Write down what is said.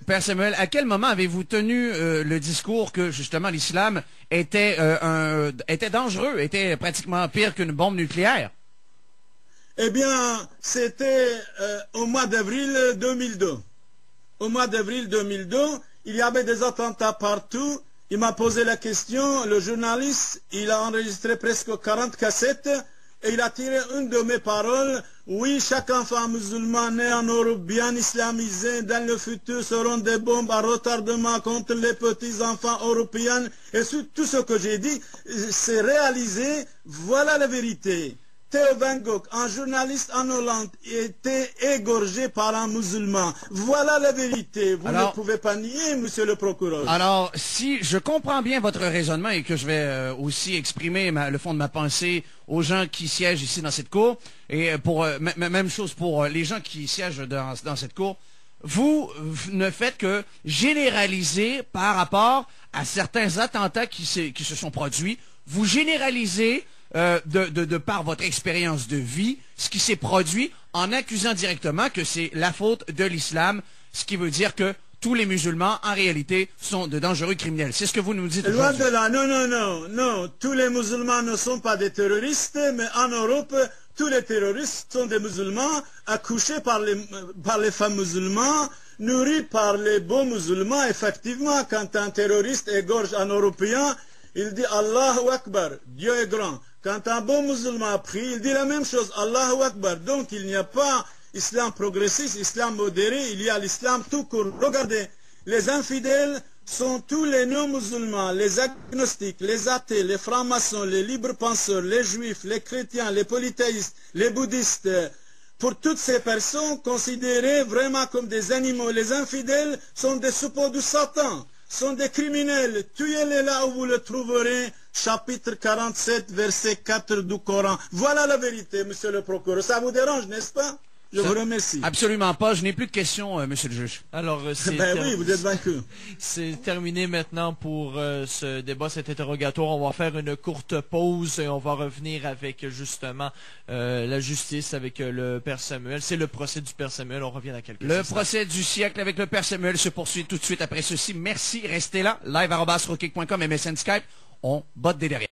Père Samuel, à quel moment avez-vous tenu le discours que justement l'islam était dangereux, était pratiquement pire qu'une bombe nucléaire? Eh bien, c'était au mois d'avril 2002. Au mois d'avril 2002, il y avait des attentats partout. Il m'a posé la question, le journaliste, il a enregistré presque 40 cassettes et il a tiré une de mes paroles. Oui, chaque enfant musulman né en Europe bien islamisé dans le futur seront des bombes à retardement contre les petits enfants européens. Et tout ce que j'ai dit, c'est réalisé. Voilà la vérité. Theo Van Gogh, un journaliste en Hollande, était égorgé par un musulman. Voilà la vérité. Vous ne pouvez pas nier, monsieur le procureur. Alors, si je comprends bien votre raisonnement et que je vais aussi exprimer le fond de ma pensée aux gens qui siègent ici dans cette cour, et pour même chose pour les gens qui siègent dans cette cour, vous ne faites que généraliser par rapport à certains attentats qui se sont produits. Vous généralisez de par votre expérience de vie, ce qui s'est produit en accusant directement que c'est la faute de l'islam, ce qui veut dire que tous les musulmans, en réalité, sont de dangereux criminels. C'est ce que vous nous dites loin aujourd'hui. de là, non. Tous les musulmans ne sont pas des terroristes, mais en Europe, tous les terroristes sont des musulmans, accouchés par les femmes musulmanes, nourris par les beaux musulmans. Effectivement, quand un terroriste égorge un Européen, il dit Allahu Akbar, Dieu est grand. Quand un bon musulman a pris, il dit la même chose, Allahu Akbar. Donc il n'y a pas islam progressiste, islam modéré, il y a l'islam tout court. Regardez, les infidèles sont tous les non-musulmans, les agnostiques, les athées, les francs-maçons, les libres-penseurs, les juifs, les chrétiens, les polythéistes, les bouddhistes. Pour toutes ces personnes considérées vraiment comme des animaux, les infidèles sont des suppôts du Satan, sont des criminels. Tuez-les là où vous le trouverez. Chapitre 47, verset 4 du Coran. Voilà la vérité, monsieur le procureur. Ça vous dérange, n'est-ce pas? Je vous remercie. Absolument pas. Je n'ai plus de questions, monsieur le juge. Alors, ben oui, vous êtes vaincu. C'est terminé maintenant pour ce débat, cet interrogatoire. On va faire une courte pause et on va revenir avec justement la justice avec le Père Samuel. C'est le procès du Père Samuel. On revient dans quelques instants. Le procès du siècle avec le Père Samuel se poursuit tout de suite après ceci. Merci. Restez là. Live@rockkick.com, MSN Skype. On botte des derrière.